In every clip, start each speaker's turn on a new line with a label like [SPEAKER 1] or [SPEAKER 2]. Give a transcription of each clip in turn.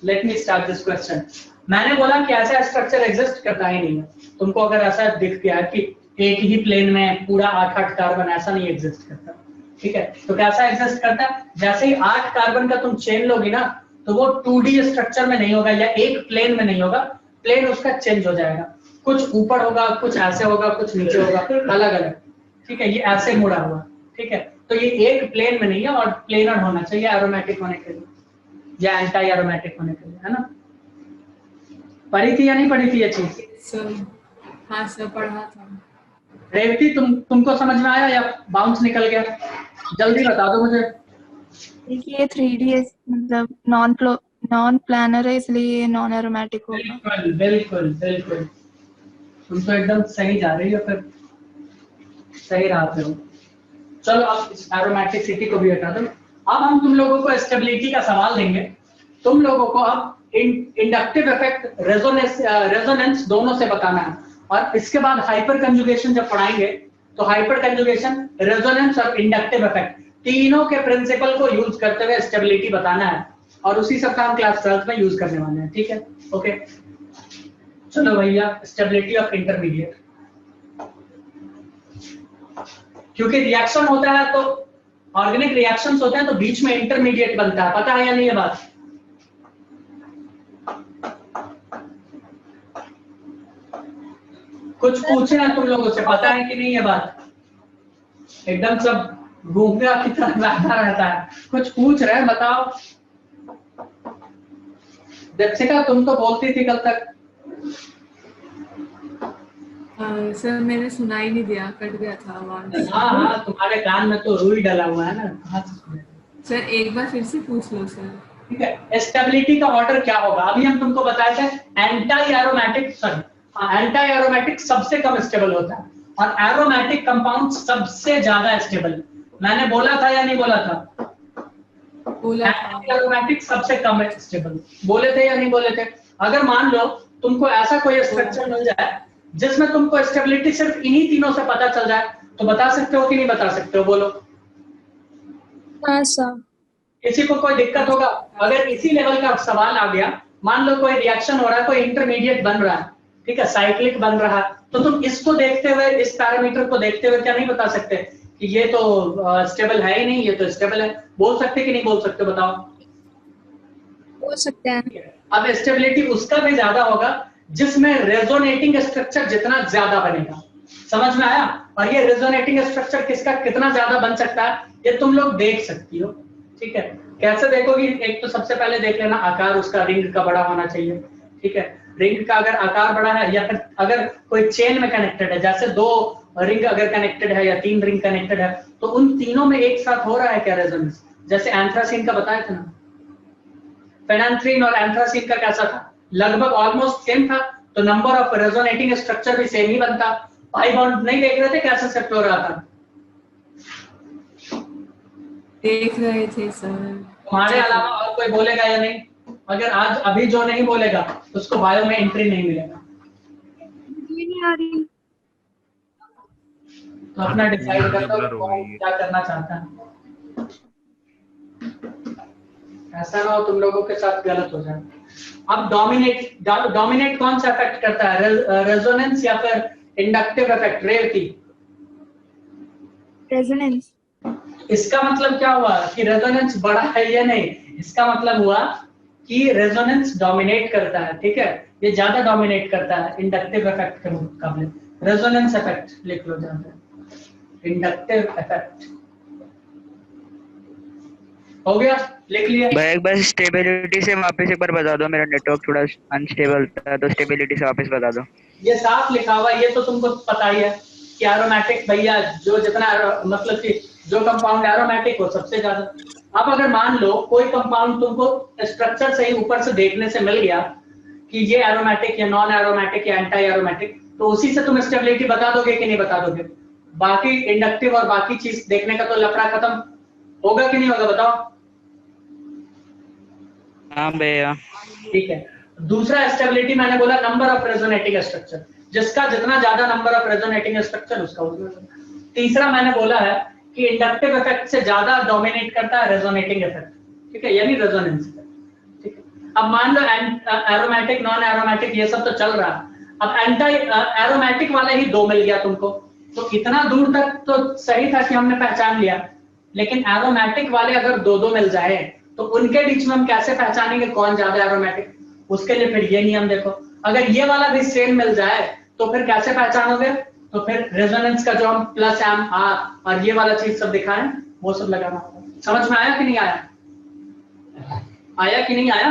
[SPEAKER 1] Let me start this question. मैंने बोला कि ऐसा स्ट्रक्चर एग्जिस्ट करता ही नहीं है। तुमको अगर ऐसा दिख गया कि एक ही प्लेन में पूरा 8-8 कार्बन, ऐसा नहीं एग्जिस्ट करता, ठीक है। तो कैसा एग्जिस्ट करता है, जैसे ही 8 कार्बन का तुम चेन लोगी ना, तो वो 2D स्ट्रक्चर में नहीं होगा या एक प्लेन में नहीं होगा, प्लेन उसका चेंज हो जाएगा, कुछ ऊपर होगा, कुछ ऐसे होगा, कुछ नीचे होगा, अलग अलग, ठीक है। ये ऐसे मुड़ा हुआ, ठीक है। तो ये एक प्लेन में नहीं है और प्लेनर होना चाहिए एरोमेटिक होने के लिए या एंटी एरोमेटिक होने के लिए, है ना। पढ़ी थी या नहीं पढ़ी थी ये चीज?
[SPEAKER 2] सर हाँ सर पढ़ा था।
[SPEAKER 1] रेवती तुमको समझ में आया या बाउंस निकल गया? जल्दी बता दो मुझे।
[SPEAKER 3] देखिए 3D मतलब नॉन प्लानर है, इसलिए नॉन एरोमेटिक होगा।
[SPEAKER 1] बिल्कुल बिल्कुल बिल्कुल, तुम तो एकदम सही जा रही हो, फिर सही राह पे हो। चलो अब इस एरोमेटिसिटी को भी हटा दो। अब हम तुम लोगों को स्टेबिलिटी का सवाल देंगे। तुम लोगों को अब इंडक्टिव इफेक्ट, रेजोनेंस दोनों से बताना है, और इसके बाद हाइपर कंजुगेशन जब पढ़ाएंगे तो हाइपर कंजुगेशन, रेजोनेंस और इंडक्टिव इफेक्ट तीनों के प्रिंसिपल को यूज करते हुए स्टेबिलिटी बताना है, और उसी सब का हम क्लास 12 में यूज करने वाले हैं, ठीक है। ओके चलो भैया, स्टेबिलिटी ऑफ इंटरमीडिएट। क्योंकि रिएक्शन होता है तो ऑर्गेनिक रिएक्शंस होते हैं तो बीच में इंटरमीडिएट बनता है, पता है या नहीं ये बात? कुछ पूछे हैं तुम लोगों से, पता है कि नहीं ये बात? एकदम सब गूंगा की तरह बैठा रहता है, कुछ पूछ रहे हैं, बताओ। दीक्षिका तुम तो बोलती थी कल तक।
[SPEAKER 2] सर मैंने सुनाई नहीं दिया, कट गया था आवाज।
[SPEAKER 1] हाँ हाँ, तुम्हारे कान में तो रुई डला हुआ है ना, कहाँ से सुने?
[SPEAKER 2] सर एक बार फिर से पूछ लो सर।
[SPEAKER 1] ठीक है, स्टेबिलिटी का ऑर्डर क्या होगा? अभी हम तुमको बताए थे एंटी एरोमेटिक, एंटी एरोमेटिक सबसे कम स्टेबल होता है और एरोमेटिक कंपाउंड सबसे ज्यादा स्टेबल। मैंने बोला था या नहीं बोला था?
[SPEAKER 2] बोला था।
[SPEAKER 1] एंटी एरोमेटिक सबसे कम स्टेबल, बोले थे या नहीं बोले थे? अगर मान लो तुमको ऐसा कोई स्ट्रक्चर मिल जाए जिसमें तुमको स्टेबिलिटी सिर्फ इन्हीं तीनों से पता चल जाए, तो बता सकते हो कि नहीं बता सकते हो? बोलो।
[SPEAKER 3] हाँ सर।
[SPEAKER 1] किसी को कोई दिक्कत होगा? अगर इसी लेवल का सवाल आ गया, मान लो कोई रिएक्शन हो रहा है, कोई इंटरमीडिएट बन रहा है, ठीक है, साइक्लिक बन रहा है, तो तुम इसको देखते हुए, इस पैरामीटर को देखते हुए क्या नहीं बता सकते कि ये तो स्टेबल है ही नहीं, ये तो स्टेबल है? बोल सकते कि नहीं बोल सकते? बताओ।
[SPEAKER 3] बोल सकते हैं।
[SPEAKER 1] अब स्टेबिलिटी उसका भी ज्यादा होगा जिसमें रेजोनेटिंग स्ट्रक्चर जितना ज्यादा बनेगा। समझ में आया? और ये रेजोनेटिंग स्ट्रक्चर किसका कितना ज्यादा बन सकता है, ये तुम लोग देख सकती हो, ठीक है। कैसे देखोगी? एक तो सबसे पहले देख लेना आकार उसका रिंग का बड़ा होना चाहिए, ठीक है। रिंग का अगर आकार बड़ा है, या फिर अगर कोई चेन में कनेक्टेड है, जैसे 2 रिंग अगर कनेक्टेड है या 3 रिंग कनेक्टेड है, तो उन तीनों में एक साथ हो रहा है क्या रेजोनेंस? जैसे एंथ्रासीन का बताया था ना, फेनांथ्रीन और एंथ्रासीन का कैसा था? लगभग ऑलमोस्ट सेम था, तो नंबर ऑफ रेजोनेटिंग स्ट्रक्चर भी सेम ही बनता। पाई बॉन्ड नहीं देख रहे थे कैसे सेट हो रहा था?
[SPEAKER 2] देख रहे थे सर।
[SPEAKER 1] तुम्हारे अलावा और कोई बोलेगा या नहीं? अगर आज अभी जो नहीं बोलेगा उसको बायो में एंट्री नहीं मिलेगा।
[SPEAKER 3] नहीं आ रही।
[SPEAKER 1] तो अपना डिसाइड कर लो कौन क्या करना चाहता है। ऐसा ना हो तुम लोगों के साथ गलत हो जाए। अब डोमिनेट कौन सा इफेक्ट करता है, रेजोनेंस या फिर इंडक्टिव इफेक्ट? रेवती,
[SPEAKER 3] रेजोनेंस।
[SPEAKER 1] इसका मतलब क्या हुआ कि रेजोनेंस बड़ा है या नहीं? इसका मतलब हुआ कि रेजोनेंस डोमिनेट करता है, ठीक है, ये ज्यादा डोमिनेट करता है इंडक्टिव इफेक्ट के मुकाबले। रेजोनेंस इफेक्ट लिख लो जहां पे, इंडक्टिव इफेक्ट। हो गया? लिख लिया?
[SPEAKER 4] भाई एक बार स्टेबिलिटी से वापस एक बार बता दो, मेरा नेटवर्क थोड़ा अनस्टेबल था, तो स्टेबिलिटी से वापस बता दो।
[SPEAKER 1] ये साफ लिखा हुआ, ये तो तुमको पता ही है कि एरोमेटिक भैया, जो जितना मतलब कि जो कंपाउंड एरोमेटिक हो सबसे ज्यादा। अब अगर मान लो कोई कंपाउंड तुमको स्ट्रक्चर से ही ऊपर से देखने से मिल गया कि ये एरोमेटिक या नॉन एरोमेटिक या एंटी एरोमेटिक, तो उसी से तुम स्टेबिलिटी बता दोगे कि नहीं बता दोगे? बाकी इंडक्टिव और बाकी चीज देखने का तो लफड़ा खत्म होगा कि नहीं होगा? बताओ।
[SPEAKER 4] हाँ भैया।
[SPEAKER 1] ठीक है। दूसरा स्टेबिलिटी मैंने बोला नंबर ऑफ रेजोनेटिंग स्ट्रक्चर, जिसका जितना ज्यादा नंबर ऑफ रेजोनेटिंग स्ट्रक्चर उसका उतना। तीसरा मैंने बोला है कि इंडक्टिव इफेक्ट से ज्यादा डोमिनेट करता है रेजोनेटिंग इफेक्ट, ठीक है, यानी रेजोनेंस इफेक्ट, ठीक है। अब मान लो एरोमेटिक नॉन एरोमेटिक ये सब तो चल रहा है, अब एंटी एरोमेटिक वाला ही 2 मिल गया तुमको, तो इतना दूर तक तो सही था कि हमने पहचान लिया, लेकिन एरोमेटिक वाले अगर 2 मिल जाए तो उनके बीच में हम कैसे पहचानेंगे कौन ज्यादा एरोमेटिक? उसके लिए फिर ये नियम देखो, अगर ये वाला भी सेम मिल जाए तो फिर कैसे पहचानोगे? तो फिर रेजोनेंस का जो हम प्लस एम आर और ये वाला चीज सब दिखाएं वो सब लगाना होगा। समझ में आया कि नहीं आया? आया कि नहीं आया?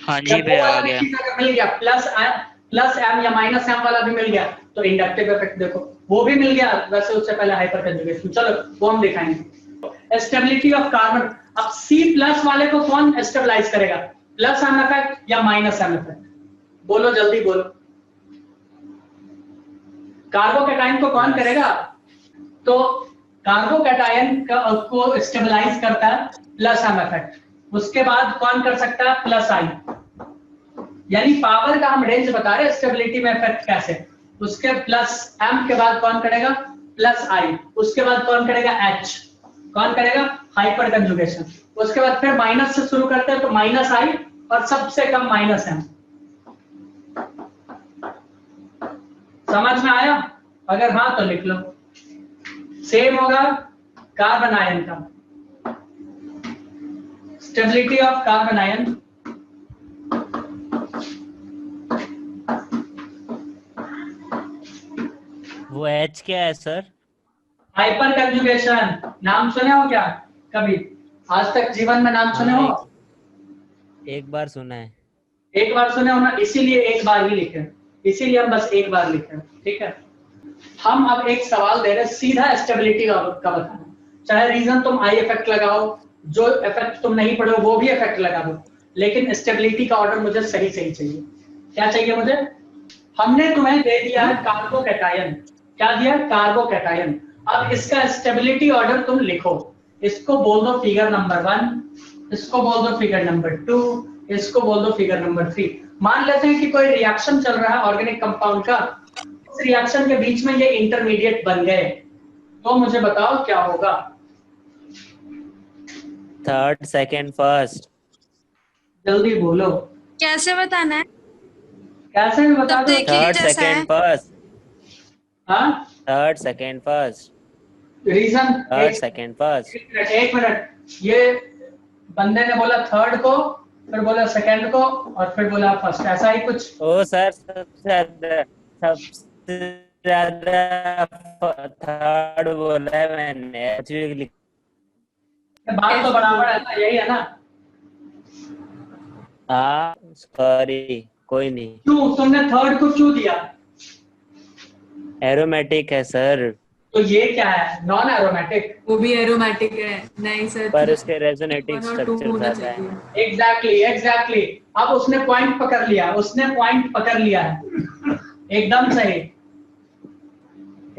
[SPEAKER 4] हाँ जी भैया आ गया।
[SPEAKER 1] मिल गया प्लस एम या माइनस एम वाला भी मिल गया, तो इंडक्टिव इफेक्ट देखो वो भी मिल गया, वैसे उससे पहले हाइपर कंजुगेशन, चलो वो हम दिखाएंगे। स्टेबिलिटी ऑफ कार्बन, अब C प्लस वाले को कौन स्टेबलाइज करेगा? प्लस एम इफेक्ट या माइनस एम इफेक्ट? बोलो जल्दी बोलो। कार्बोकैटायन को कौन करेगा? तो कार्बोकैटायन को स्टेबलाइज करता है प्लस एम इफेक्ट, उसके बाद कौन कर सकता है? प्लस आई। यानी पावर का हम रेंज बता रहे हैं स्टेबिलिटी में इफेक्ट कैसे। उसके प्लस एम के बाद कौन करेगा? प्लस आई। उसके बाद कौन करेगा? एच। कौन करेगा? Hyper conjugation. उसके बाद फिर माइनस से शुरू करते हैं तो माइनस आई और सबसे कम माइनस एम। समझ में आया? अगर हाँ तो लिख लो। सेम होगा कार्बन आयन का, स्टेबिलिटी ऑफ कार्बन आयन
[SPEAKER 5] वो H क्या है सर?
[SPEAKER 1] Hyper conjugation. नाम सुने हो क्या कभी? आज तक जीवन में नाम सुने हो?
[SPEAKER 5] एक बार सुना है।
[SPEAKER 1] एक बार सुने हो ना, इसीलिए एक बार ही लिखे, इसीलिए हम बस एक बार लिखे, ठीक है। हम अब एक सवाल दे रहे हैं सीधा स्टेबिलिटी का बताना, चाहे रीजन तुम आई इफेक्ट लगाओ, जो इफेक्ट तुम नहीं पढ़ो वो भी इफेक्ट लगा दो, लेकिन स्टेबिलिटी का ऑर्डर मुझे सही सही चाहिए। क्या चाहिए मुझे? हमने तुम्हें दे दिया है कार्बोकैटायन, क्या दिया? कार्बोकैटायन। अब इसका स्टेबिलिटी ऑर्डर तुम लिखो, इसको बोल दो फिगर नंबर 1, इसको बोल दो फिगर नंबर 2, इसको बोल दो फिगर नंबर 3। मान लेते हैं कि कोई रिएक्शन चल रहा है ऑर्गेनिक कंपाउंड का, उस रिएक्शन के बीच में ये इंटरमीडिएट बन गए, तो मुझे बताओ क्या होगा?
[SPEAKER 5] Third, second, first.
[SPEAKER 1] जल्दी बोलो।
[SPEAKER 3] कैसे बताना है?
[SPEAKER 1] कैसे भी बता दो।
[SPEAKER 5] Third, second, first.
[SPEAKER 1] हाँ,
[SPEAKER 5] third, second, first.
[SPEAKER 1] Reason?
[SPEAKER 5] Third, second, first.
[SPEAKER 1] एक मिनट, ये बंदे ने बोला थर्ड को, फिर बोला सेकंड को, और फिर बोला फर्स्ट, ऐसा ही कुछ?
[SPEAKER 5] ओ सर, सबसे ज्यादा थर्ड बोला है मैंने।
[SPEAKER 1] बात तो बराबर है ना, यही है ना?
[SPEAKER 5] हाँ सॉरी, कोई नहीं।
[SPEAKER 1] क्यों तुमने थर्ड को क्यों दिया?
[SPEAKER 5] एरोमेटिक है सर।
[SPEAKER 1] तो ये क्या है? Non aromatic.
[SPEAKER 2] वो भी एरोमेटिक है। नहीं सर,
[SPEAKER 5] पर उसके रेजोनेटिंग
[SPEAKER 2] 1 और 2
[SPEAKER 5] स्ट्रक्चर
[SPEAKER 2] होना
[SPEAKER 5] ज्यादा है।
[SPEAKER 2] चाहिए।
[SPEAKER 1] एग्जैक्टली। अब उसने पॉइंट पकड़ लिया, उसने पॉइंट पकड़ लिया है, एकदम सही,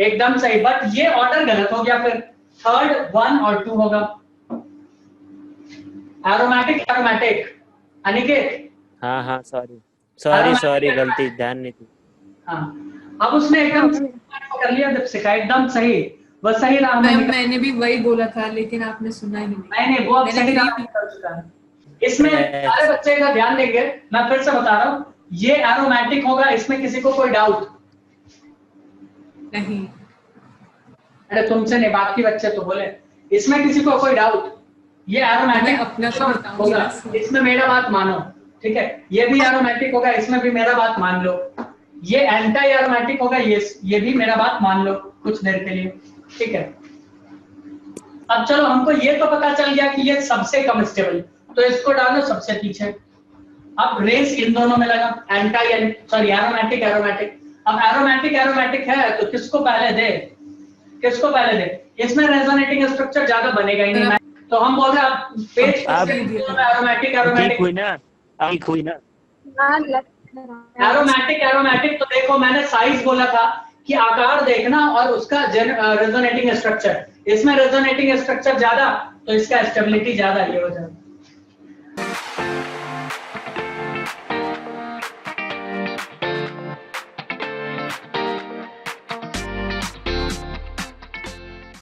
[SPEAKER 1] एकदम सही। बट ये ऑर्डर गलत हो गया, फिर थर्ड 1 और 2 होगा। एरोमेटिक अनिकेत।
[SPEAKER 5] हाँ सॉरी गलती, ध्यान नहीं थी।
[SPEAKER 1] हाँ, अब उसने एकदम कर लिया दीपशिखा, एकदम सही, वो सही राह में निकल।
[SPEAKER 2] मैंने भी वही बोला था, लेकिन आपने सुना ही नहीं।
[SPEAKER 1] नहीं, वो अब सही राह में निकल चुका है। इसमें सारे बच्चे का ध्यान देंगे, मैं फिर से बता रहा हूँ, ये एरोमेटिक होगा, इसमें किसी को कोई डाउट
[SPEAKER 2] नहीं?
[SPEAKER 1] अरे तुमसे नहीं, बाकी बच्चे तो बोले, इसमें किसी को कोई डाउट? ये एरोमेटिक
[SPEAKER 2] अपना तो बताऊंगी
[SPEAKER 1] होगा,
[SPEAKER 2] बस।
[SPEAKER 1] इसमें मेरा बात मानो, ठीक है? ये भी एरोमेटिक होगा, इसमें भी मेरा बात मान लो। ये एंटी एरोमेटिक होगा, ये भी मेरा बात मान लो कुछ देर के लिए, ठीक है? अब चलो, हमको ये तो पता चल गया कि ये सबसे कम स्टेबल, तो इसको डालो सबसे पीछे। अब रेस इन दोनों में लगा, एरोमेटिक। अब एरोमेटिक है तो किसको पहले दे? इसमें रेजोनेटिंग स्ट्रक्चर ज्यादा बनेगा ही नहीं, तो हम बोल रहे हैं आप पेज एरोमेटिक
[SPEAKER 5] हुई ना।
[SPEAKER 1] एरोमेटिक। तो देखो, मैंने साइज बोला था कि आकार देखना और उसका रेजोनेटिंग स्ट्रक्चर, इसमें रेजोनेटिंग स्ट्रक्चर ज्यादा तो इसका स्टेबिलिटी ज्यादा, ये हो जाएगा।